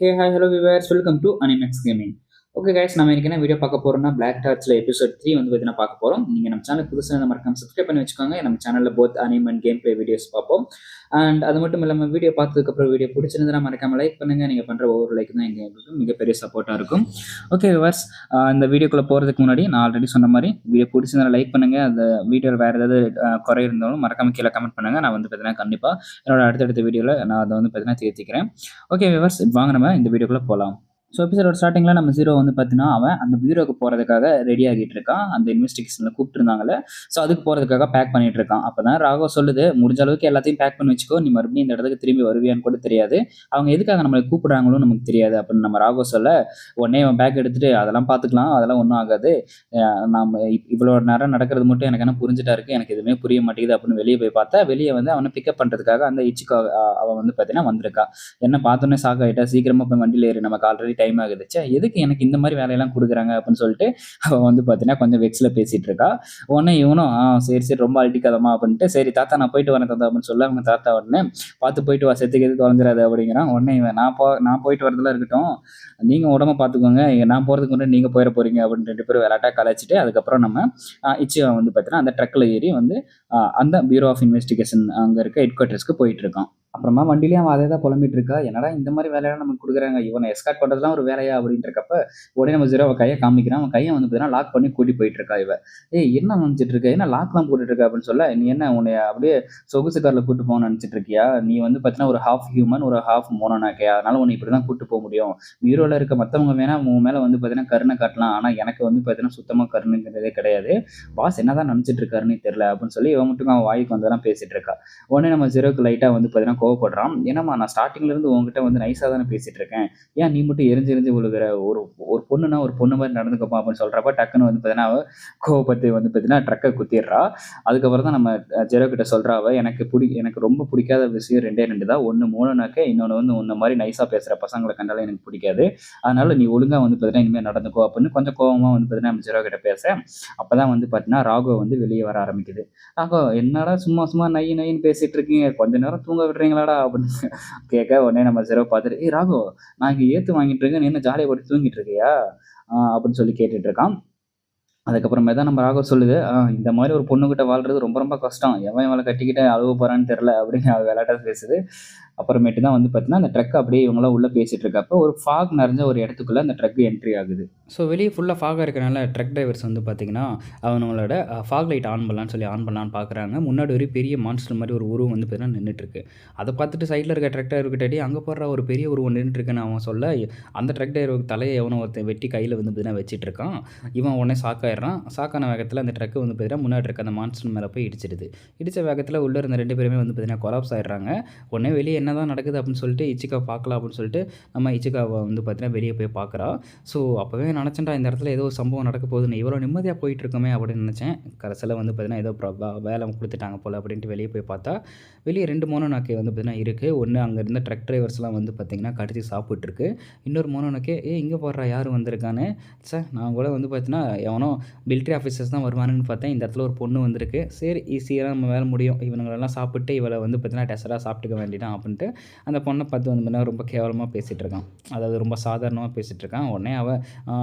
Hey, hi, hello viewers, welcome to Animax Gaming. Okay guys, நம்ம இன்னைக்கு என்ன video பார்க்க போறோம்னா பிளாக் டார்ச்ல எபிசோட் 3 வந்து பார்த்தீங்கன்னா பார்க்க போறோம். நீங்க நம்ம சேனல் புதுசாக இருந்தால் மறக்காம சப்ஸ்கிரைப் பண்ணி வச்சுக்கோங்க. நம்ம சேனல்ல both anime and game play videos பார்ப்போம். அண்ட் அது மட்டும் இல்லாமல் வீடியோ பார்த்ததுக்கு அப்புறம் வீடியோ பிடிச்சிருந்தா மறக்காம லைக் பண்ணுங்க. நீங்க பண்ற ஒவ்வொரு லைக் தான் எங்களுக்கு மிகப்பெரிய சப்போர்ட்டா இருக்கும். ஓகே வியூவர்ஸ், இந்த வீடியோக்குள்ள போறதுக்கு முன்னாடி நான் ஆல்ரெடி சொன்ன மாதிரி வீடியோ பிடிச்சிருந்தா லைக் பண்ணுங்க. அந்த வீடியோவில் வேற ஏதாவது குறை இருந்தாலும் மறக்காம கீழே கமெண்ட் பண்ணுங்க. நான் வந்து பார்த்தீங்கன்னா கண்டிப்பா என்னோட அடுத்தடுத்த வீடியோவில் நான் அதை வந்து பார்த்தீங்கன்னா திருத்திக்கிறேன். ஓகே வியூவர்ஸ், வாங்க நம்ம இந்த வீடியோக்குள்ள போகலாம். ஸோ எபிசோட ஸ்டார்டிங்கில் நம்ம ஜீரோ வந்து பார்த்தீங்கன்னா அவன் அந்த பியூரோக்கு போகிறதுக்காக ரெடி ஆகிட்டு இருக்கான். அந்த இன்வெஸ்டிகேஷனில் கூப்பிட்டுருந்தாங்கல்ல, ஸோ அதுக்கு போகிறதுக்காக பேக் பண்ணிட்டு இருக்கான். அப்போ தான் ராகவ் சொல்லுது, முடிஞ்ச அளவுக்கு எல்லாத்தையும் பேக் பண்ணி வச்சுக்கோ, நீ மறுபடியும் இந்த இடத்துக்கு திரும்பி வருவியான்னு கூட தெரியாது, அவங்க எதுக்காக நம்மளை கூப்பிடுறாங்களோ நமக்கு தெரியாது அப்படின்னு நம்ம ராகவ் சொல்ல, உடனே அவன் பேக் எடுத்துட்டு அதெல்லாம் பார்த்துக்கலாம், அதெல்லாம் ஒன்றும் ஆகாது, நம்ம இவ்வளோ நேரம் நடக்கிறது மட்டும் எனக்கு என்ன புரிஞ்சுட்டா இருக்கு, எனக்கு எதுவுமே புரிய மாட்டேங்குது அப்படின்னு வெளியே போய் பார்த்தா வெளியே வந்து அவனை பிக்கப் பண்ணுறதுக்காக அந்த இச்சிக்கோ அவன் வந்து பார்த்தீங்கன்னா வந்திருக்கா. என்ன பார்த்தோன்னே ஷாக் ஆகிட்டா, சீக்கிரமாக போய் வண்டியில் ஏறி, நமக்கு ஆல்ரெடி டைம் ஆகுது, எதுக்கு எனக்கு இந்த மாதிரி வேலையெல்லாம் கொடுக்குறாங்க அப்படின்னு சொல்லிட்டு அவன் வந்து பார்த்தீங்கன்னா கொஞ்சம் வெக்ஸில் பேசிட்டு இருக்கா. உடனே இவனும் சரி சரி ரொம்ப அழட்டிக்காதமா அப்படின்ட்டு, சரி தாத்தா நான் போயிட்டு வரேன் தாத்தா அப்படின்னு சொல்ல, அவங்க தாத்தா உடனே பார்த்து போயிட்டு வா, செத்துக்கு எது தொலைஞ்சிடாது அப்படிங்கிறான். உடனே இவன் நான் போயிட்டு வரதுலாம் இருக்கட்டும், நீங்கள் உடம்ப பார்த்துக்கோங்க, நான் போகிறதுக்கு முன்னாடி நீங்கள் போயிட போறீங்க அப்படின்னு 2 பேரும் விளையாட்டா கலாச்சிட்டு அதுக்கப்புறம் நம்ம இச்சி வந்து பார்த்தீங்கன்னா அந்த ட்ரக்கில் ஏறி வந்து அந்த பியூரோ ஆஃப் இன்வெஸ்டிகேஷன் அங்கே இருக்க ஹெட் குவார்ட்டர்ஸ்க்கு போயிட்டு இருக்கான். அப்புறமா வண்டிலேயே அவன் அதே தான் புலம்பிட்டு இருக்கா, என்னடா இந்த மாதிரி வேலையெல்லாம் நமக்கு கொடுக்குறாங்க, இவனை எஸ்கார்ட் பண்ணுறதுலாம் ஒரு வேலையா அப்படின்ட்டு இருக்கப்ப உடனே நம்ம ஜீரோ கையை காமிக்கிறான். அவன் கையை வந்து பார்த்தீங்கன்னா லாக் பண்ணி கூட்டி போயிட்டு இருக்கா. என்ன நினச்சிட்டு இருக்க, என்ன லாக்லாம் போட்டுட்டு இருக்க அப்படின்னு சொல்ல, நீ என்ன உன்னை அப்படியே சொகுசு காரில் கூட்டு போகணும்னு நினச்சிட்டு இருக்கியா, நீ வந்து பார்த்தீங்கன்னா ஒரு ஹாஃப் ஹியூமன் ஒரு ஹாஃப் மோனோனாக்கே, அதனால உன்னை இப்படி தான் கூட்டு போக முடியும். ஹீரோவில் இருக்க மற்றவங்க வேணா உன் மேலே வந்து பார்த்தீங்கன்னா கருணை காட்டலாம், ஆனால் எனக்கு வந்து பார்த்தீங்கன்னா சுத்தமாக கருணைங்கிறதே கிடையாது, பாஸ் என்னதான் நினச்சிட்டு இருக்காருன்னு தெரியல அப்படின்னு சொல்லி இவன் மட்டும் அவன் வாய்க்கு வந்தெல்லாம் பேசிட்டு இருக்கா. உடனே நம்ம ஜீரோக்கு லைட்டாக வந்து பார்த்தீங்கன்னா கோவப்படுறான். ஏன்னாம்மா நான் ஸ்டார்டிங்லேருந்து உங்ககிட்ட வந்து நைஸாக தானே பேசிட்டு இருக்கேன், ஏன் நீ மட்டும் எரிஞ்சு எரிஞ்சு விழுகிற, ஒரு ஒரு பொண்ணுனா ஒரு பொண்ணு மாதிரி நடந்துக்கப்பா அப்படின்னு சொல்கிறப்ப டக்குன்னு வந்து பார்த்தீங்கன்னா அவள் கோவப்பட்டு வந்து பார்த்தீங்கன்னா ட்ரக்கை குத்திடுறா. அதுக்கப்புறம் தான் நம்ம ஜெரோ கிட்ட சொல்கிறா, அவள் எனக்கு ரொம்ப பிடிக்காத விஷயம் 2 தான், ஒன்று மூணுனாக்க, இன்னொன்று வந்து உன்ன மாதிரி நைஸாக பேசுகிற பசங்களை கண்டாலும் எனக்கு பிடிக்காது, அதனால நீ ஒழுங்காக வந்து பார்த்தீங்கன்னா இனிமேல் நடந்துக்கோ அப்படின்னு கொஞ்சம் கோவமாக வந்து பார்த்தீங்கன்னா நம்ம ஜெரோ கிட்ட பேச, அப்போ தான் வந்து பார்த்தீங்கன்னா ராகவ் வந்து வெளியே வர ஆரம்பிக்குது. ராகவ் என்னடா சும்மா சும்மா நைன்னு பேசிட்டு இருக்கீங்க, கொஞ்ச நேரம் தூங்க விடுறீங்களாடா அப்படின்னு கேட்க, உடனே நம்ம ஜெரோ பார்த்துட்டு, ராகவ் நான் இங்கே ஏற்று வாங்கிட்டு இருக்கேன், நீ என்ன ஜாலியாக போட்டு தூங்கிட்டு இருக்கியா அப்படின்னு சொல்லி கேட்டுட்டு இருக்கான். அதுக்கப்புறமே தான் நம்ம ராகவ் சொல்லுது, இந்த மாதிரி ஒரு பொண்ணுகிட்ட வாழ்றது ரொம்ப ரொம்ப கஷ்டம், எவன் இவளை கட்டிக்கிட்டு அழுவ போறான்னு தெரில அப்படின்னு விளையாட்டா பேசுது. அப்புறமேட்டு தான் வந்து பார்த்தீங்கன்னா அந்த ட்ரக் அப்படியே இவங்களாம் உள்ளே பேசிட்டு இருக்கப்போ ஒரு ஃபாக் நிறைஞ்ச ஒரு இடத்துக்குள்ள அந்த ட்ரக் என்ட்ரி ஆகுது. ஸோ வெளியே ஃபுல்லாக ஃபாகாக இருக்கனால ட்ரக் டிரைவர்ஸ் வந்து பார்த்தீங்கன்னா அவங்களோட ஃபாக் லைட் ஆன் பண்ணலான்னு பார்க்குறாங்க. முன்னாடி ஒரு பெரிய மான்ஸ்டர் மாதிரி ஒரு உருவம் வந்து பார்த்தீங்கன்னா நின்றுட்டுருக்கு. அதை பார்த்துட்டு சைடில் இருக்க ட்ரக் டிரைவர்கிட்டே அங்கே போடுற ஒரு பெரிய உருவம் நின்றுட்டுருக்குன்னு அவன் சொல்ல, அந்த ட்ரக் டிரைவருக்கு தலையை எவனோ ஒருத்தன் வெட்டி கையில் வந்து பார்த்தீங்கன்னா வச்சிட்டு இருக்கான். இவன் உடனே சாக்காயிடுறான். சாக்கான வேகத்தில் அந்த ட்ரக்கு வந்து பார்த்தீங்கன்னா முன்னாடி இருக்க அந்த மான்ஸ்டர் மேலே போய் இடிச்சிடுது. இடித்த வேகத்தில் உள்ளே இருந்த 2 பேருமே வந்து பார்த்தீங்கன்னா கொலாப்ஸ் ஆயிடுறாங்க. உடனே வெளியே என்ன தான் நடக்குது அப்படின்னு சொல்லிட்டு இச்சிகா பார்க்கலாம் அப்படின்னு சொல்லிட்டு நம்ம இச்சிகாவை வந்து பார்த்தீங்கன்னா வெளியே போய் பார்க்குறா. ஸோ அப்போவே நினச்சேன்டா இந்த இடத்துல ஏதோ சம்பவம் நடக்க போகுதுன்னு, இவ்வளோ நிம்மதியாக போயிட்டு இருக்கோமே அப்படின்னு நினச்சேன். கடைசியில் வந்து பார்த்தீங்கன்னா ஏதோ வேலை கொடுத்துட்டாங்க போல் அப்படின்ட்டு வெளியே போய் பார்த்தா வெளியே 2 மோனோனாக்கே வந்து பார்த்தீங்கன்னா இருக்குது. ஒன்று அங்கே இருந்த ட்ரக் டிரைவர்ஸ்லாம் வந்து பார்த்தீங்கன்னா கடிச்சு சாப்பிட்டுருக்கு. இன்னொரு மோனோனாக்கே இங்கே போடுறா யார் வந்திருக்கான்னு, சார் நான் கூட வந்து பார்த்தீங்கன்னா எவனோ மிலிட்ரி ஆஃபீஸர்ஸ் தான் வருவானுன்னு பார்த்தேன், இந்த இடத்துல ஒரு பொண்ணு வந்திருக்கு, சரி ஈஸியாக நம்ம வேலை முடியும், இவங்களெல்லாம் சாப்பிட்டு இவளை வந்து பார்த்தீங்கன்னா டெசராக சாப்பிட்டுக்க வேண்டியதான் அப்படின்ட்டு அந்த பொண்ணை பார்த்து வந்து பார்த்தீங்கன்னா ரொம்ப கேவலமாக பேசிகிட்டு இருக்கான். அதாவது ரொம்ப சாதாரணமாக பேசிகிட்டு இருக்கான். உடனே அவள்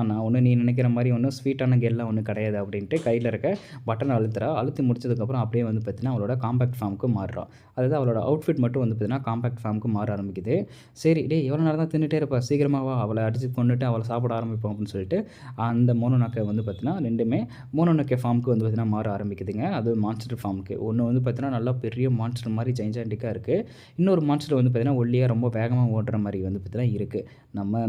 நான் ஒன்றும் நீ நினைக்கிற மாதிரி ஒன்றும் ஸ்வீட்டான கெல்லாம் ஒன்றும் கிடையாது அப்படின்ட்டு கையில் இருக்க பட்டனை அழுத்தி முடிச்சதுக்கப்புறம் அப்படியே வந்து பார்த்தீங்கன்னா அவளோட காம்பேக்ட் ஃபார்முக்கு மாறுறான். அதாவது அவளோட அவுட்ஃபிட் மட்டும் வந்து பார்த்தீங்கன்னா காம்பேக்ட் ஃபார்முக்கு மாற ஆரம்பிக்குது. சரி எவ்வளோ நேரம் தான் தின்னுட்டே இருப்பா, சீக்கிரமாவா அவளை அடித்து கொண்டுட்டு அவளை சாப்பிட ஆரம்பிப்போம் அப்படின்னு சொல்லிட்டு அந்த மோனோனாக்கை வந்து பார்த்தீங்கன்னா 2மே மோனோனாக்கே ஃபார்முக்கு வந்து பார்த்தீங்கன்னா மாற ஆரம்பிக்குதுங்க. அது மான்ஸ்டர் ஃபார்முக்கு. ஒன்று வந்து பார்த்தீங்கன்னா நல்லா பெரிய மான்ஸ்டர் மாதிரி ஜெயிண்டாண்டிக்காக இருக்குது. இன்னொரு மான்ஸ்டர் வந்து பார்த்தீங்கன்னா ஒல்லியாக ரொம்ப வேகமாக ஓடுற மாதிரி வந்து பார்த்தீங்கன்னா இருக்குது. நம்ம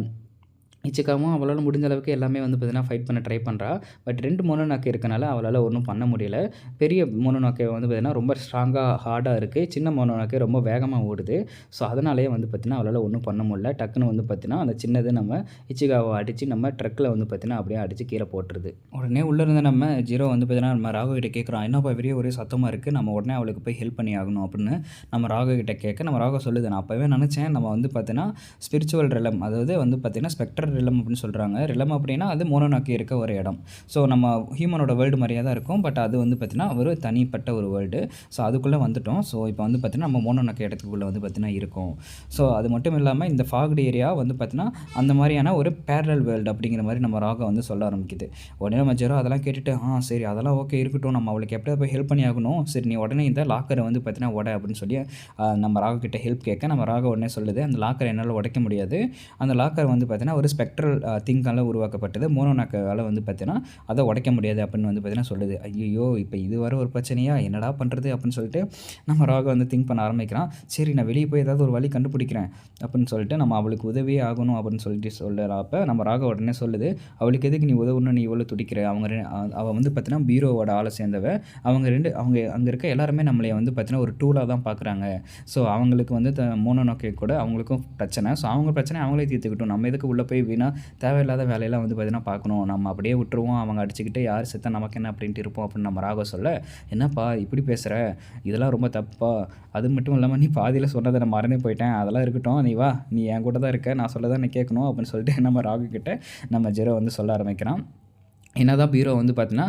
இச்சிகாவும் அவளால் முடிஞ்ச அளவுக்கு எல்லாமே வந்து பார்த்தீங்கன்னா ஃபைட் பண்ண ட்ரை பண்ணுறா. பட் 2 மோனோனாக்கே இருக்கனால அவளால் ஒன்றும் பண்ண முடியல. பெரிய மோனோனாக்கே வந்து பார்த்தீங்கன்னா ரொம்ப ஸ்ட்ராங்காக ஹார்டாக இருக்குது. சின்ன மோனோனாக்கே ரொம்ப வேகமாக ஓடுது. ஸோ அதனாலேயே வந்து பார்த்தீங்கன்னா அவளால் ஒன்றும் பண்ண முடியல. டக்குன்னு வந்து பார்த்தீங்கன்னா அந்த சின்னது நம்ம இச்சிகாவை அடித்து நம்ம ட்ரக்கில் வந்து பார்த்தீங்கன்னா அப்படியே அடித்து கீழே போட்டுருது. உடனே உள்ளே இருந்த நம்ம ஜீரோ வந்து பார்த்தீங்கன்னா நம்ம ராகவ் கிட்ட கேட்குறான், என்னப்பா பெரிய ஒரே சத்தமாக இருக்குது, நம்ம உடனே அவளுக்கு போய் ஹெல்ப் பண்ணி ஆகணும் அப்படின்னு நம்ம ராகவ் கிட்ட கேட்க, நம்ம ராகவ் சொல்லுது, நான் அப்போவே நினச்சேன் நம்ம வந்து பார்த்தீங்கன்னா ஸ்பிரிச்சுவல் ரெலம், அதாவது வந்து பார்த்தீங்கன்னா ஸ்பெக்டர் ரிலம் அப்படின்னு சொல்கிறாங்க. ரிலம் அப்படின்னா அது மோனோனோக்கே இருக்க ஒரு இடம். ஸோ நம்ம ஹியூமனோட வேர்ல்டு மாதிரியே தான் இருக்கும். பட் அது வந்து பார்த்திங்கன்னா ஒரு தனிப்பட்ட ஒரு வேர்ல்டு. ஸோ அதுக்குள்ளே வந்துட்டோம். ஸோ இப்போ வந்து பார்த்திங்கன்னா நம்ம மோனோனோக்கே இடத்துக்குள்ளே வந்து பார்த்திங்கன்னா இருக்கோம். ஸோ அது மட்டும் இல்லாமல் இந்த ஃபாக்டு ஏரியா வந்து பார்த்திங்கன்னா அந்த மாதிரியான ஒரு பேரலல் வேர்ல்டு அப்படிங்கிற மாதிரி நம்ம ராகா வந்து சொல்ல ஆரம்பிக்குது. உடனே நம்ம ஜெரோ அதெல்லாம் கேட்டுட்டு சரி அதெல்லாம் ஓகே இருக்கட்டும், நம்ம அவளுக்கு எப்படியா போய் ஹெல்ப் பண்ணி ஆகணும். சரி நீ உடனே இந்த லாக்கரை வந்து பார்த்திங்கன்னா உட அப்படின்னு சொல்லி நம்ம ராகா கிட்ட ஹெல்ப் கேட்க நம்ம ராகா உடனே சொல்லுது, அந்த லாக்கரை என்னால் உடைக்க முடியாது. அந்த லாக்கர் வந்து பார்த்திங்கன்னா ஒரு ஸ்பெக்ட்ரல் திங்கால் உருவாக்கப்பட்டது. மோனோனோக்கால் வந்து பார்த்திங்கன்னா அதை உடைக்க முடியாது அப்படின்னு வந்து பார்த்திங்கன்னா சொல்லுது. ஐயோ இப்போ இது வர ஒரு பிரச்சனையா, என்னடா பண்ணுறது அப்படின்னு சொல்லிட்டு நம்ம ராகா வந்து திங்க் பண்ண ஆரம்பிக்கிறான். சரி நான் வெளியே போய் ஏதாவது ஒரு வழி கண்டுபிடிக்கிறேன் அப்படின்னு சொல்லிட்டு நம்ம அவளுக்கு உதவியே ஆகணும் அப்படின்னு சொல்லிட்டு சொல்லுறப்ப நம்ம ராகா உடனே சொல்லுது, அவளுக்கு எதுக்கு நீ உதவுன்னு நீ இவ்வளோ துடிக்கிற, அவள் வந்து பார்த்திங்கன்னா பீரோவோட ஆளை சேர்ந்தவ. அவங்க அங்கே இருக்க எல்லாருமே நம்மளை வந்து பார்த்திங்கன்னா ஒரு டூலாக தான் பார்க்குறாங்க. ஸோ அவங்களுக்கு வந்து மோனோனோக்கே கூட அவங்களுக்கும் பிரச்சனை. ஸோ அவங்க பிரச்சனை அவங்களே தீர்த்துக்கிட்டோம். நம்ம எதுக்கு உள்ளே போய் தேவையில்லாத வேலையெல்லாம் வந்து பார்த்திங்கன்னா பார்க்கணும். நம்ம அப்படியே விட்டுருவோம், அவங்க அடிச்சுக்கிட்டு யார் செத்தா நமக்கு என்ன அப்படின்ட்டு இருப்போம் அப்படின்னு நம்ம ராகா சொல்ல, என்னப்பா இப்படி பேசுகிற, இதெல்லாம் ரொம்ப தப்பா. அது மட்டும் இல்லாமல் நீ பாதியில் சொன்னதை நான் மறந்தே போயிட்டேன், அதெல்லாம் இருக்கட்டும், நீ வா, நீ என் கூட தான் இருக்க, நான் சொல்ல தான் நீ கேட்கணும் அப்படின்னு சொல்லிட்டு நம்ம ராகு கிட்ட நம்ம ஜெரோ வந்து சொல்ல ஆரம்பிக்கிறான். என்னதான் பீரோ வந்து பார்த்தீங்கன்னா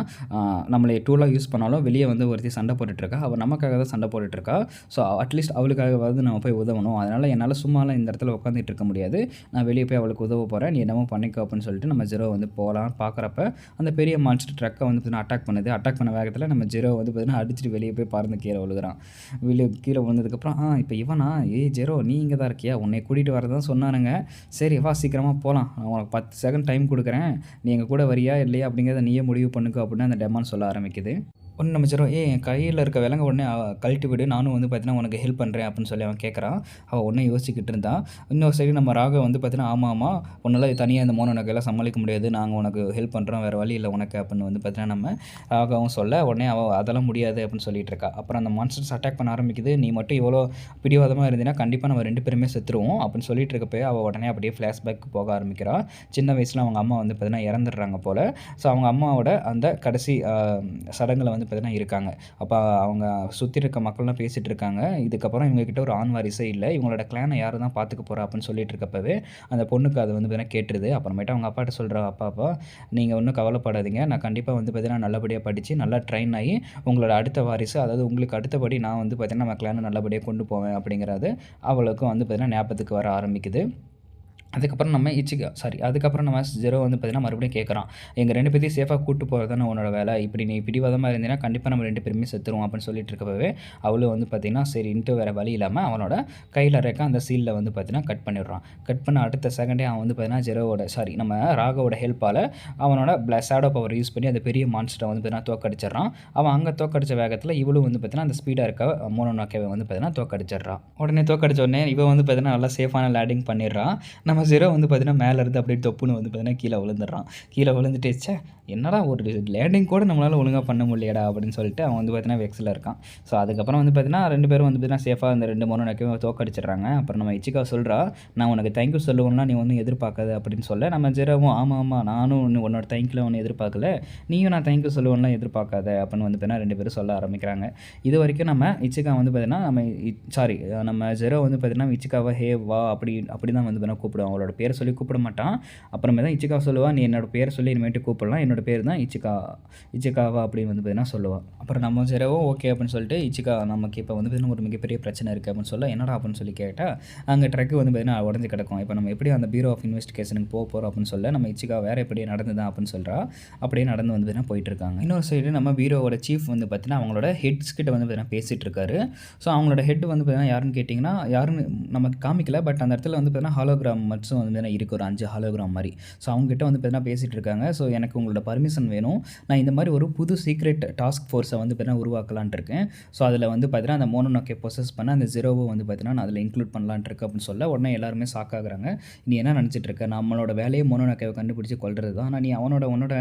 நம்மளை டூலாக யூஸ் பண்ணாலும் வெளியே வந்து ஒருத்தி சண்டை போட்டுட்ருக்கா. அவள் நமக்காக தான் சண்டை போட்டுட்ருக்கா. ஸோ அட்லீஸ்ட் அவளுக்காகவாவது நம்ம போய் உதவணும். அதனால் என்னால் சும்மாலாம் இந்த இடத்துல உட்காந்துட்டு இருக்க முடியாது, நான் வெளியே போய் அவளுக்கு உதவ போகிறேன், நீ என்னமோ பண்ணிக்கோ அப்படின்னு சொல்லிட்டு நம்ம ஜெரோ வந்து போகலாம் பார்க்குறப்ப அந்த பெரிய மான்ஸ்டர் ட்ரக்கை வந்து பார்த்தீங்கன்னா அட்டாக் பண்ணுது. அட்டாக் பண்ண வேகத்தில் நம்ம ஜெரோ வந்து பார்த்தீங்கன்னா அடிச்சுட்டு வெளியே போய் பறந்து கீழே விழுகிறான். கீழே விழுந்ததுக்கப்புறம் இப்போ இவனா, ஜெரோ நீ இங்கே தான் இருக்கியா, உன்னை கூட்டிகிட்டு வரதான் சொன்னானுங்க, சரி வா சீக்கிரமாக போகலாம், நான் உனக்கு 10 செகண்ட் டைம் கொடுக்குறேன், நீ எங்கள் கூட வரியா இல்லையா அப்படிங்கிறத நீயே முடிவு பண்ணுக்கோ அப்படின்னு அந்த டெமான் சொல்ல ஆரம்பிக்குது. ஒன்று நம்ம ஜெரோ என் கையில் இருக்க விலங்க உடனே கழட்டி விடு, நானும் வந்து பார்த்தீங்கன்னா உனக்கு ஹெல்ப் பண்ணுறேன் அப்படின்னு சொல்லி அவன் கேட்குறான். அவள் ஒன்றும் யோசிச்சுக்கிட்டு இருந்தான். இன்னொரு சைடு நம்ம ராகா வந்து பார்த்தீங்கன்னா ஆமாம் உன்னால் தனியாக இந்த மோனோனோக்கெல்லாம் சமாளிக்க முடியாது, நாங்கள் உனக்கு ஹெல்ப் பண்ணுறோம், வேறு வழி இல்லை உனக்கு அப்படின்னு வந்து பார்த்தீங்கன்னா நம்ம ராகாவும் சொல்ல, உடனே அவள் அதெல்லாம் முடியாது அப்படின்னு சொல்லிட்டு இருக்கா. அப்புறம் அந்த மான்ஸ்டர்ஸ் அட்டாக் பண்ண ஆரம்பிக்குது. நீ மட்டும் இவ்வளோ பிடிவாதமாக இருந்தீங்கன்னா கண்டிப்பாக நம்ம 2 பேருமே செத்துருவோம் அப்படின்னு சொல்லிட்டு இருக்கப்போ அவள் உடனே அப்படியே ஃப்ளாஷ்பேக் போக ஆரம்பிக்கிறாள். சின்ன வயசில் அவங்க அம்மா வந்து பார்த்தீங்கன்னா இறந்துடுறாங்க போல். ஸோ அவங்க அம்மாவோட அந்த கடைசி சடங்கில் வந்து பார்த்தீங்கன்னா இருக்காங்க. அப்போ அவங்க சுற்றி இருக்க மக்கள்லாம் பேசிகிட்டு இருக்காங்க. இதுக்கப்புறம் இவங்ககிட்ட ஒரு ஆண் வாரிசே இல்லை, இவங்களோட கிளானை யார் தான் பார்த்துக்க போகிறா அப்படின்னு சொல்லிட்டு இருக்கப்பவே அந்த பொண்ணுக்கு அது வந்து பார்த்தீங்கன்னா கேட்டுருது. அப்புறமேட்டு அவங்க அப்பாட்ட சொல்கிறா, அப்பா நீங்கள் ஒன்றும் கவலைப்படாதீங்க, நான் கண்டிப்பாக வந்து பார்த்தீங்கன்னா நல்லபடியாக படித்து நல்லா ட்ரெயின் ஆகி உங்களோட அடுத்த வாரிசு, அதாவது உங்களுக்கு அடுத்தபடி நான் வந்து பார்த்தீங்கன்னா நம்ம கிளானை நல்லபடியாக கொண்டு போவேன் அப்படிங்கிறது அவளுக்கும் வந்து பார்த்தீங்கன்னா ஞாபகத்துக்கு வர ஆரம்பிக்குது. அதுக்கப்புறம் நம்ம ஜெரோ வந்து பார்த்தீங்கன்னா மறுபடியும் கேட்குறான், எங்கள் 2 பேரையும் சேஃபாக கூட்டு போகிறது தானே உன்னோட வேலை, இப்படி நீ பிடிவாதமாக இருந்தீங்கன்னா கண்டிப்பாக நம்ம 2 பேருமே செத்துருவோம் அப்படின்னு சொல்லிட்டு இருக்கப்பவே அவளும் வந்து பார்த்திங்கன்னா சரின்ட்டு வேறு வழி இல்லாமல் அவனோட கையில் இருக்க அந்த சீலில் வந்து பார்த்திங்கன்னா கட் பண்ணிடுறான். கட் பண்ண அடுத்த செகண்டே அவன் வந்து பார்த்திங்கன்னா நம்ம ராகாவோட ஹெல்ப்பால் அவனோட ஷேடோ பவர் யூஸ் பண்ணி அந்த பெரிய மான்ஸ்டரை வந்து பார்த்திங்கன்னா தோக்கடிச்சிட்றான். அவன் அங்கே தோக்கடிச்ச வேகத்தில் இவளும் வந்து பார்த்திங்கன்னா அந்த ஸ்பீடாக இருக்க மோனோனோக்கேவை வந்து பார்த்திங்கன்னா தோக்கடிச்சிட்றான். உடனே தோக்கடிச்ச உடனே இவன் வந்து பார்த்திங்கன்னா நல்லா சேஃபான லேண்டிங் பண்ணிடுறான். நம்ம ஜெரோ வந்து பார்த்தீங்கன்னா மேலேருந்து அப்படியே தொப்புன்னு வந்து பார்த்தீங்கன்னா கீழே விழுந்துடுறான். கீழே விழுந்துட்டு என்னடா ஒரு லேண்டிங் கூட நம்மளால் ஒழுங்காக பண்ண முடியலடா அப்படின்னு சொல்லிட்டு அவன் வந்து பார்த்தீங்கன்னா வெக்ஸில் இருக்கான். ஸோ அதுக்கப்புறம் வந்து பார்த்தீங்கன்னா 2 பேரும் வந்து பார்த்தீங்கன்னா சேஃபாக அந்த 2 மோனோனோக்கேவை தோக்கடிச்சிடுறாங்க. அப்புறம் நம்ம இச்சிகா சொல்கிறா, நான் உனக்கு தேங்க்யூ சொல்லுவோம்னா நீ ஒன்றும் எதிர்பார்க்காது அப்படின்னு சொல்ல, நம்ம ஜெரோவும் ஆமாம் நானும் உன்னோட தேங்க்யூல ஒன்றும் எதிர்பார்க்கல, நீயும் நான் தேங்க்யூ சொல்லுவோம்லாம் எதிர்பார்க்காத அப்படின்னு வந்து பார்த்தீங்கன்னா 2 பேரும் சொல்ல ஆரம்பிக்கிறாங்க. இது வரைக்கும் நம்ம இச்சிகா வந்து பார்த்தீங்கன்னா நம்ம ஜெரோ வந்து பார்த்தீங்கன்னா இச்சிகாவை ஹே வா அப்படி தான் வந்து பார்த்தீங்கன்னா கூப்பிடுவோம். அவளோட பேரை சொல்லி கூப்பிட மாட்டான். அப்புறமே தான் இச்சிகா சொல்லுவாள், நீ என்னோட பேரை சொல்லி இனிமேட்டு கூப்பிடலாம், என்னோட பேர் தான் இச்சிகாவா அப்படின்னு வந்து பார்த்தீங்கன்னா சொல்லுவாள். அப்புறம் நம்ம ஜெரோவும் ஓகே அப்படின்னு சொல்லிட்டு இச்சிகா நமக்கு இப்போ வந்து பார்த்தீங்கன்னா ஒரு மிகப்பெரிய பிரச்சனை இருக்குது அப்படின்னு சொல்ல, என்னடா அப்படின்னு சொல்லி கேட்டால் அங்கே ட்ரக்கு வந்து பார்த்தீங்கன்னா உடஞ்சி கிடக்கும். இப்போ நம்ம எப்படி அந்த பியூரோ ஆஃப் இன்வெஸ்டிகேஷனுக்கு போகிறோம் அப்படின்னு சொல்ல நம்ம இச்சிகா வேறு எப்படி நடந்ததா அப்படின்னு சொல்கிறா. அப்படியே நடந்து வந்து பார்த்தீங்கன்னா போயிட்டுருக்காங்க. இன்னொரு சைடு நம்ம பீரோவோட சீஃப் வந்து பார்த்தீங்கன்னா அவங்களோட ஹெட்ஸ் கிட்ட வந்து பார்த்தீங்கன்னா பேசிகிட்டு இருக்காரு. ஸோ அவங்களோட ஹெட் வந்து பார்த்தீங்கன்னா யாருன்னு கேட்டிங்கன்னா யாருன்னு நமக்கு காமிக்கல, பட் அந்த இடத்துல வந்து பார்த்தீங்கன்னா ஹாலோகிராம் மட்டும் வந்து பார்த்தீங்கன்னா இருக்குது, ஒரு 5 ஹாலோகிராம் மாதிரி. ஸோ அவங்ககிட்ட வந்து பார்த்தீங்கன்னா பேசிகிட்டு இருக்காங்க. ஸோ எனக்கு உங்களோட பர்மிஷன் வேணும், நான் இந்த மாதிரி ஒரு புது சீக்ரெட் டாஸ்க் ஃபோர்ஸை வந்து பார்த்தீங்கன்னா உருவாக்கலான்ட்டு இருக்கேன். ஸோ அதில் வந்து பார்த்தீங்கன்னா அந்த மோனோனோக்கே பொசஸ் பண்ண அந்த ஜெரோவை வந்து பார்த்தீங்கன்னா நான் அதில் இன்க்ளூட் பண்ணலான்ட்டு இருக்கேன் அப்படின்னு சொல்ல, உடனே எல்லாருமே ஷாக் ஆகுறாங்க. நீ என்ன நினச்சிட்டு இருக்க, நம்மளோட வேலையை மோனோனோக்கேவை கண்டுபிடிச்சி கொள்வது தான், ஆனால் நீ உன்னோட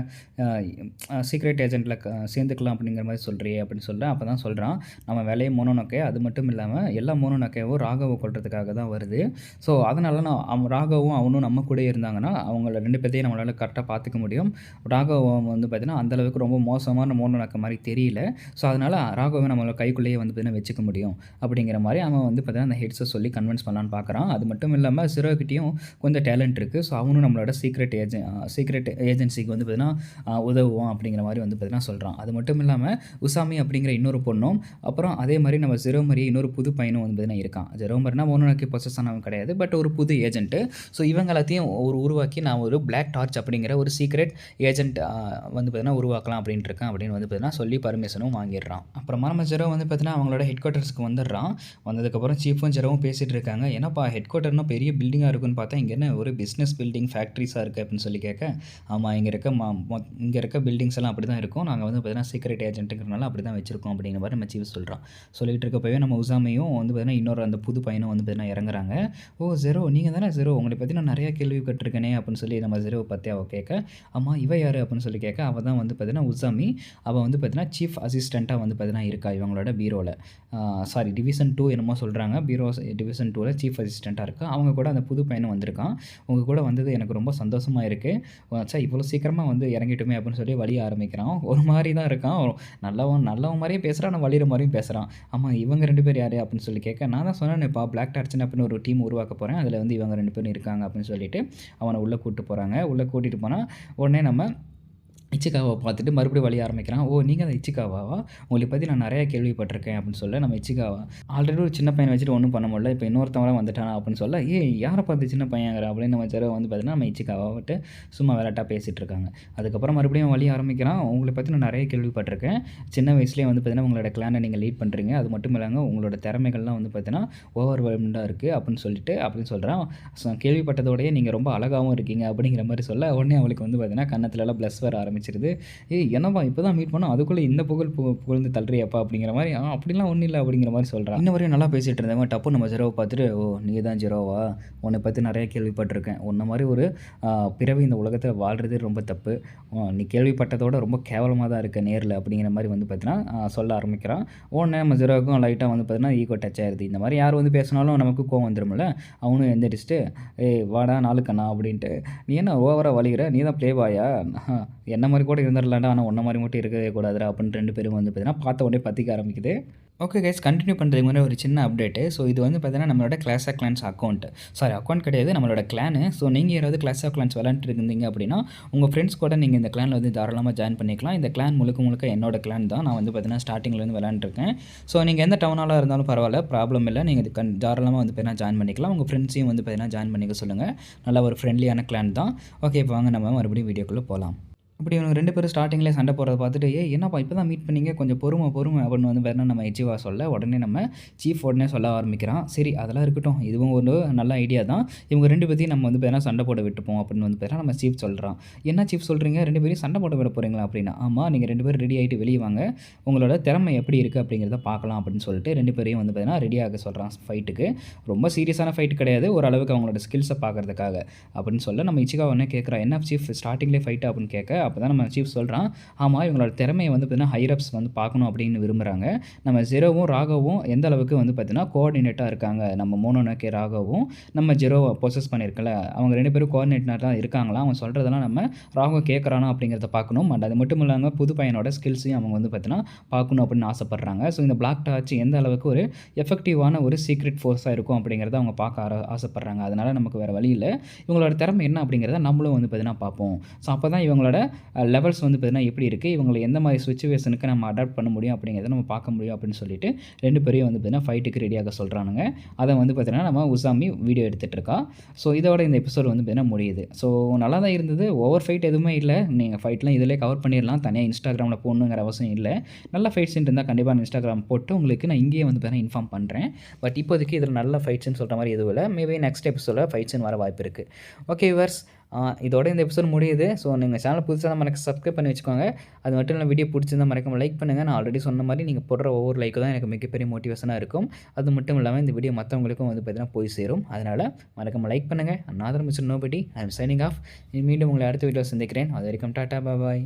சீக்ரெட் ஏஜென்ட்டில் சேர்ந்துக்கலாம் அப்படிங்கிற மாதிரி சொல்கிறியே அப்படின்னு சொல்ல, அப்போ தான் சொல்கிறான், நம்ம வேலையை மோனோனோக்கே, அது மட்டும் இல்லாமல் எல்லா மோனோனோக்கேவும் ராகாவை கொள்றதுக்காக தான் வருது. ஸோ அதனால நான் ராகவும் அவனும் நம்ம கூட இருந்தாங்கன்னா அவங்கள 2 பேத்தையும் நம்மளால் கரெக்டாக பார்த்துக்க முடியும். ராகவம் வந்து பார்த்தீங்கன்னா அந்தளவுக்கு ரொம்ப மோசமான மோனோனக்க மாதிரி தெரியல. ஸோ அதனால் ராகவை நம்மளோட கைக்குள்ளேயே வந்து பார்த்தீங்கன்னா வச்சுக்க முடியும் அப்படிங்கிற மாதிரி அவன் வந்து பார்த்தீங்கன்னா அந்த ஹெட்ஸை சொல்லி கன்வின்ஸ் பண்ணலான்னு பார்க்குறான். அது மட்டும் இல்லாமல் சிரோக்கிட்டையும் கொஞ்சம் டேலண்ட் இருக்குது. ஸோ அவனும் நம்மளோட சீக்ரெட் ஏஜென்சிக்கு வந்து பார்த்தீங்கன்னா உதவுவான் அப்படிங்கிற மாதிரி வந்து பார்த்தீங்கன்னா சொல்கிறான். அது மட்டும் இல்லாமல் உசாமி அப்படிங்கிற இன்னொரு பொண்ணும் அப்புறம் அதே மாதிரி நம்ம ஜெரோ மாதிரி இன்னொரு புது பையனும் வந்து பார்த்தீங்கன்னா இருக்கான். ஜெரோ மாதிரினா மோனோனக்கி பொசஸ் ஆனவன் கிடையாது, பட் ஒரு புது ஏஜென்ட்டு. ஸோ இவங்க எல்லாத்தையும் உருவாக்கி நான் ஒரு பிளாக் டார்ச் அப்படிங்கிற ஒரு சீக்ரெட் ஏஜென்ட் வந்து பார்த்தீங்கன்னா உருவாக்கலாம் அப்படின்ட்டு இருக்கேன் அப்படின்னு வந்து பார்த்தீங்கன்னா சொல்லி பர்மிஷனும் வாங்கிடுறான். அப்புறமா நம்ம ஜெரோ வந்து பார்த்தீங்கன்னா அவங்களோட ஹெட் குவார்ட்டர்ஸ்க்கு வந்துடுறான். வந்ததுக்கப்புறம் சீஃபும் ஜெரோவும் பேசிகிட்டு இருக்காங்க. என்னப்பா ஹெட் குவார்ட்டர்னா பெரிய பில்டிங்காக இருக்குன்னு பார்த்தா இங்கே என்ன ஒரு பிஸ்னஸ் பில்டிங் ஃபேக்ட்ரிஸாக இருக்குது அப்படின்னு சொல்லி கேட்க, ஆமாம் இங்கே இருக்க பில்டிங்ஸ் எல்லாம் அப்படி தான் இருக்கும், நாங்கள் வந்து பார்த்தீங்கன்னா சீக்ரெட் ஏஜென்ட்டுங்கிறனால அப்படி தான் வச்சிருக்கோம் அப்படிங்கிற மாதிரி நம்ம சீஃப் சொல்கிறான். சொல்லிகிட்டு இருக்கப்பவே நம்ம உசாமையும் வந்து பார்த்தீங்கன்னா இன்னொரு அந்த புது பையனும் வந்து பார்த்தீங்கன்னா இறங்குறாங்க. ஓ ஜெரோ நீங்கள் தானே ஜெரோ, உங்களை பற்றி நான் நிறையா கேள்வி கேட்டிருக்கேனே அப்படின்னு சொல்லி நம்ம ஜெரோவை பற்றி அவள் கேட்க, ஆமாம் இவ யார் அப்படின்னு சொல்லி கேட்க, அவள் தான் வந்து பார்த்தீங்கன்னா உசாமி. அவள் வந்து பார்த்தீங்கன்னா சீஃப் அசிஸ்டண்ட்டாக வந்து பார்த்தீங்கன்னா இருக்கா இவங்களோட பீரோவில். டிவிஷன் 2 என்னமோ சொல்கிறாங்க, பீரோ டிவிஷன் 2ல் சீஃப் அசிஸ்டண்ட்டாக இருக்கா. அவங்க கூட அந்த புது பையனும் வந்திருக்கான். உங்கள் கூட வந்தது எனக்கு ரொம்ப சந்தோஷமாக இருக்குது. இவ்வளோ சீக்கிரமாக வந்து இறங்கிட்டுமே அப்படின்னு சொல்லி வலிய ஆரம்பிக்கிறான். ஒரு மாதிரி தான் இருக்கான், நல்லவன் மாதிரியே பேசுகிறான், ஆனால் வலிகிற மாதிரியும் பேசுகிறான். ஆமாம் இவங்க 2 பேர் யார் அப்படின்னு சொல்லி கேட்க, நான் தான் சொன்னேன்ப்பா பிளாக் டார்ச்னு அப்படின்னு ஒரு டீம் உருவாக்க போகிறேன், அதில் வந்து இவங்க 2 பேரும் இருக்காங்க அப்படின்னு சொல்லிட்டு அவனை உள்ளே கூப்பிட்டு போகிறாங்க. உள்ளே கூட்டிகிட்டு போனால் உடனே நம்ம இச்சிகாவை பார்த்துட்டு மறுபடியும் வலிய ஆரம்பிக்கிறான். ஓ நீங்கள் அந்த இச்சிகாவாவா, உங்களை பற்றி நான் நிறையா கேள்விப்பட்டிருக்கேன் அப்படின்னு சொல்ல, நம்ம இச்சிகாவா ஆல்ரெடி ஒரு சின்ன பையனை வச்சுட்டு ஒன்றும் பண்ண முடியல, இப்போ இன்னொருத்தவன் வந்துட்டானா அப்படின்னு சொல்ல, யாரை பார்த்து சின்ன பையங்கிற அப்படின்னு நம்ம ஜெரோ வந்து பார்த்தீங்கன்னா நம்ம இச்சிகாவாவிட்டு சும்மா விளையாட்டாக பேசிகிட்டு இருக்காங்க. அதுக்கப்புறம் மறுபடியும் வலிய ஆரம்பிக்கிறான். உங்களை பற்றி நான் நிறைய கேள்விப்பட்டிருக்கேன், சின்ன வயசுலேயே வந்து பார்த்தீங்கன்னா உங்களோட கிளானை நீங்கள் லீட் பண்ணுறீங்க, அது மட்டும் இல்லாமல் உங்களோட திறமைகள்லாம் வந்து பார்த்தீங்கன்னா ஓவர்வெல்ம்டாக இருக்குது அப்படின்னு சொல்கிறான். கேள்விப்பட்டதோடையே நீங்கள் ரொம்ப அழகாகவும் இருக்கீங்க அப்படிங்கிற மாதிரி சொல்ல, உடனே அவளுக்கு வந்து பார்த்தீங்கன்னா கன்னத்துலலாம் ப்ளஸ் வர ஆரம்பிச்சிருது. என்னப்பா இப்போ தான் மீட் பண்ணோம், அதுக்குள்ளே இந்த புகழ்ந்து தள்ளுறியாப்பா அப்படிங்கிற மாதிரி, அப்படிலாம் ஒன்றும் இல்லை அப்படிங்கிற மாதிரி சொல்கிறான். இன்ன வரையும் நல்லா பேசிகிட்டு இருந்தவன் டப்பு நம்ம ஜெரோவை பார்த்துட்டு, ஓ நீ தான் ஜெரோவா, உன்னை பற்றி நிறைய கேள்விப்பட்டிருக்கேன், உன்ன மாதிரி ஒரு பிறவி இந்த உலகத்தில் வாழ்கிறதே ரொம்ப தப்பு, நீ கேள்விப்பட்டதோட ரொம்ப கேவலமாக தான் இருக்க நேரில் அப்படிங்கிற மாதிரி வந்து பார்த்தீங்கன்னா சொல்ல ஆரம்பிக்கிறான். உடனே நம்ம ஜெரோவுக்கும் லைட்டாக வந்து பார்த்தீங்கன்னா ஈகோ டச் ஆயிடுது. இந்த மாதிரி யார் வந்து பேசினாலும் நமக்கு கோவம் வந்துடும்ல. அவனும் எந்திரிச்சிட்டு, வாடா நாளுக்கண்ணா அப்படின்ட்டு, நீ என்ன ஓவராக வலிகிற, நீ தான் ப்ளே பாயா, என்ன மாதிரி கூட இருந்துடலாண்டா, ஆனால் ஒன்றை மாதிரி மட்டும் இருக்கவே கூடாதுடா அப்படின்னு 2 பேரும் வந்து பார்த்தீங்கன்னா பார்த்த உடனே பற்றிக்க ஆரம்பிக்குது. ஓகே கைஸ், கண்டினியூ பண்ணுறதுக்கு முன்னாடி ஒரு சின்ன அப்டேட்டு. ஸோ இது வந்து பார்த்தீங்கன்னா நம்மளோட கிளாஸ் ஆஃப் கிளான்ஸ் அக்கௌண்ட் கிடையாது, நம்மளோட கிளானு. ஸோ நீங்கள் யாராவது கிளாஸ் ஆஃப் கிளான்ஸ் விளையாண்டுட்டு இருந்தீங்க அப்படின்னா உங்கள் ஃப்ரெண்ட்ஸ் கூட நீங்கள் இந்த கிளானில் வந்து தாராளமாக ஜாயின் பண்ணிக்கலாம். இந்த கிளான் முழுக்க என்னோட கிளான் தான். நான் வந்து பார்த்தீங்கன்னா ஸ்டார்டிங்லேருந்து விளையாண்டுருக்கேன். ஸோ நீங்கள் எந்த டவுனாலாக இருந்தாலும் பரவாயில்ல, ப்ராப்ளம் இல்லை, நீங்கள் தாராளமாக வந்து பார்த்தீங்கன்னா ஜாயின் பண்ணிக்கலாம். உங்கள் ஃப்ரெண்ட்ஸையும் வந்து பார்த்தீங்கன்னா ஜாயின் பண்ணிக்க சொல்லுங்கள். நல்லா ஒரு ஃப்ரெண்ட்லியான கிளான் தான். ஓகே இப்போ வாங்க நம்ம மறுபடியும் வீடியோக்குள்ளே போகலாம். இப்படி இவங்க 2 பேரும் ஸ்டார்டிங்லேயே சண்டை போடுறத பார்த்துட்டு, என்னப்பா இப்போ தான் மீட் பண்ணீங்க, கொஞ்சம் பொறுமை அப்படின்னு வந்து வேறு நம்ம இச்சிவா சொல்ல, உடனே நம்ம சீஃப் உடனே சொல்ல ஆரம்பிக்கிறான். சரி அதெல்லாம் இருக்கட்டும், இதுவும் ஒரு நல்ல ஐடியா தான், இவங்க 2 பேரையும் நம்ம வந்து பேரா சண்டை போட விட்டுப்போம் அப்படின்னு வந்து பேரா நம்ம சீஃப் சொல்கிறான். என்ன சீஃப் சொல்கிறீங்க, 2 பேரையும் சண்டை போட விட போகிறீங்களா அப்படின்னா, ஆமாம் நீங்கள் 2 பேரும் ரெடி ஆகிட்டு வெளியே வாங்க, உங்களோட திறமை எப்படி இருக்குது அப்படிங்கிறத பார்க்கலாம் அப்படின்னு சொல்லிட்டு 2 பேரையும் வந்து பார்த்தீங்கன்னா ரெடியாக சொல்கிறான் ஃபைட்டுக்கு. ரொம்ப சீரியஸான ஃபைட் கிடையாது, ஓரளவுக்கு அவங்களோட ஸ்கில்ஸை பார்க்குறதுக்காக அப்படின்னு சொல்ல, நம்ம இச்சிகா உடனே கேட்குறா, என்ன சீஃப் ஸ்டார்டிங்லேயே ஃபைட்டு அப்படின்னு கேட்க, அப்போ தான் நம்ம சீஃப் சொல்கிறான், ஆமாம் இவங்களோட திறமையை வந்து பார்த்தீங்கன்னா ஹைரப்ஸ் வந்து பார்க்கணும் அப்படின்னு விரும்புகிறாங்க. நம்ம ஜெரோவும் ராகவும் எந்த அளவுக்கு வந்து பார்த்தீங்கன்னா கோஆர்டினேட்டாக இருக்காங்க, நம்ம மோனோனோகே ராகவும் நம்ம ஜெரோவை பொசஸ் பண்ணியிருக்கல, அவங்க 2 பேரும் கோஆர்டினேட்டாக இருக்காங்களா, அவங்க சொல்கிறதெல்லாம் நம்ம ராகவ் கேட்குறானா அப்படிங்கிறத பார்க்கணும். அண்ட் அது மட்டும் இல்லாமல் புது பையனோட ஸ்கில்ஸையும் அவங்க வந்து பார்த்தீங்கன்னா பார்க்கணும் அப்படின்னு ஆசைப்பட்றாங்க. ஸோ இந்த பிளாக் டார்ச் எந்த அளவுக்கு ஒரு எஃபெக்டிவான ஒரு சீக்ரெட் ஃபோர்ஸாக இருக்கும் அப்படிங்கிறத அவங்க பார்க்க ஆசைப்பட்றாங்க. அதனால் நமக்கு வேறு வழி இல்லை, இவங்களோட திறமை என்ன அப்படிங்கிறத நம்மளும் வந்து பார்த்தீங்கன்னா பார்ப்போம். ஸோ அப்போ தான் இவங்களோட லெவல்ஸ் வந்து பார்த்தீங்கன்னா எப்படி இருக்குது, இவங்களை எந்த மாதிரி சுச்சுவேஷனுக்கு நம்ம அடாப்ட் பண்ண முடியும் அப்படிங்கிறத நம்ம பார்க்க முடியும் அப்படின்னு சொல்லிட்டு 2 பேரையும் வந்து பார்த்தீங்கன்னா ஃபைட்டுக்கு ரெடியாக சொல்கிறானுங்க. அதை வந்து பார்த்தீங்கன்னா நம்ம உசாமி வீடியோ எடுத்துகிட்டு இருக்கா. ஸோ இதோட இந்த எபிசோட் வந்து பார்த்தீங்கன்னா முடியுது. ஸோ நல்லா தான் இருந்தது, ஓவர் ஃபைட் எதுவுமே இல்லை, நீங்கள் ஃபைட்லாம் இதிலே கவர் பண்ணிடலாம், தனியாக இன்ஸ்டாகிராமில் போடணுங்கிற அவசியம் இல்லை. நல்ல ஃபைட்ஸ் இருந்தால் கண்டிப்பாக நான் இன்ஸ்டாகிராம் போட்டு உங்களுக்கு நான் இங்கேயே வந்து பார்த்தீங்கன்னா இன்ஃபார்ம் பண்ணுறேன். பட் இப்போதைக்கு இதில் நல்ல ஃபைட்ஸ்ன்னு சொல்கிற மாதிரி எதுவும் இல்லை, மேபி நெக்ஸ்ட் எபிசோடில் ஃபைட்ஸ்ன்னு வர வாய்ப்பு இருக்குது. ஓகே வியூவர்ஸ், இதோட இந்த எபிசோட் முடியுது. ஸோ நீங்கள் சேனல் புதுசாக தான் மறக்க சப்ஸ்கிரைப் பண்ணி வச்சுக்கோங்க. அது மட்டும் இல்லை, வீடியோ பிடிச்சிருந்தால் மறக்காம லைக் பண்ணுங்கள். நான் ஆல்ரெடி சொன்ன மாதிரி நீங்கள் போடுற ஒவ்வொரு லைக்கு தான் எனக்கு மிகப்பெரிய மோட்டிவேஷனாக இருக்கும். அது மட்டும் இல்லாமல் இந்த வீடியோ மற்றவங்களுக்கும் வந்து பார்த்தீங்கன்னா போய் சேரும். அதனால் மறக்காம லைக் பண்ணுங்கள். நான் mister nobody, I am signing off. மீண்டும் உங்களை அடுத்த வீடியோ சந்திக்கிறேன். அது வரைக்கும் டாட்டா பாய்.